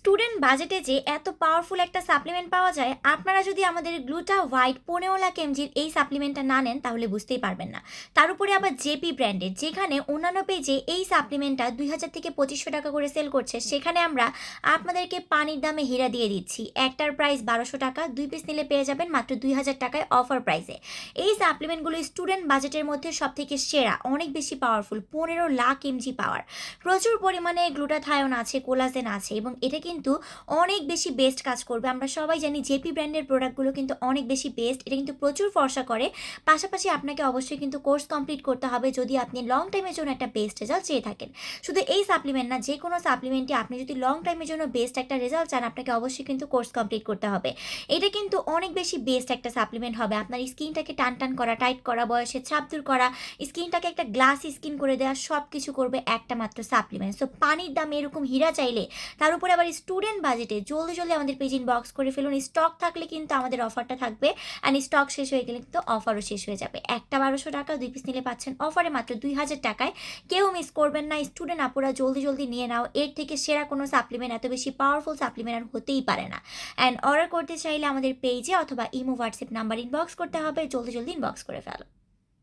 Student বাজেটে যে এত পাওয়ারফুল একটা সাপ্লিমেন্ট পাওয়া যায়, আপনারা যদি আমাদের গ্লুটা হোয়াইট 15 লাখ এমজির এই সাপ্লিমেন্টটা না নেন তাহলে বুঝতেই পারবেন না। তার উপরে আবার জেপি ব্র্যান্ডের, যেখানে অন্যান্য পেজে এই সাপ্লিমেন্টটা 2000 থেকে 2500 টাকা করে সেল করছে, সেখানে আমরা আপনাদেরকে পানির দামে হীরা দিয়ে দিচ্ছি। একটার প্রাইস 1200 টাকা, 2 পিস নিলে পেয়ে যাবেন মাত্র 2000 টাকায় অফার প্রাইসে। এই সাপ্লিমেন্টগুলো স্টুডেন্ট বাজেটের মধ্যে সব থেকে সেরা, অনেক বেশি পাওয়ারফুল, 15 লাখ এমজি পাওয়ার, প্রচুর পরিমাণে গ্লুটাথায়ন আছে, কোলাজেন আছে, এবং এটা কিন্তু অনেক বেশি বেস্ট কাজ করবে। আমরা সবাই জানি জেপি ব্র্যান্ডের প্রোডাক্টগুলো কিন্তু অনেক বেশি বেস্ট, এটা কিন্তু প্রচুর ফর্সা করে। পাশাপাশি আপনাকে অবশ্যই কিন্তু কোর্স কমপ্লিট করতে হবে যদি আপনি লং টাইমের জন্য একটা বেস্ট রেজাল্ট চেয়ে থাকেন। শুধু এই সাপ্লিমেন্ট না, যে কোনো সাপ্লিমেন্টে আপনি যদি লং টাইমের জন্য বেস্ট একটা রেজাল্ট চান, আপনাকে অবশ্যই কিন্তু কোর্স কমপ্লিট করতে হবে। এটা কিন্তু অনেক বেশি বেস্ট একটা সাপ্লিমেন্ট হবে, আপনার স্কিনটাকে টান টান করা, টাইট করা, বয়সের ছাপ দূর করা, স্কিনটাকে একটা গ্লাস স্কিন করে দেওয়া, সব কিছু করবে একটা মাত্র সাপ্লিমেন্ট। সো পানির দামে এরকম হীরা চাইলে, তার উপরে আবার স্টুডেন্ট বাজেটে, জলদি জলদি আমাদের পেজ ইনবক্স করে ফেলুন। স্টক থাকলে কিন্তু আমাদের অফারটা থাকবে, অ্যান্ড স্টক শেষ হয়ে গেলে কিন্তু অফারও শেষ হয়ে যাবে। একটা 1200 টাকা, 2 পিস নিলে পাচ্ছেন অফারে মাত্র 2000 টাকায়। কেউ মিস করবেন না, স্টুডেন্ট আপুরা জলদি জলদি নিয়ে নাও। এর থেকে সেরা কোনো সাপ্লিমেন্ট, এত বেশি পাওয়ারফুল সাপ্লিমেন্ট আর হতেই পারে না। অ্যান্ড অর্ডার করতে চাইলে আমাদের পেজে অথবা ইমো হোয়াটসঅ্যাপ নাম্বার ইনবক্স করতে হবে, জলদি জলদি ইনবক্স করে ফেলো।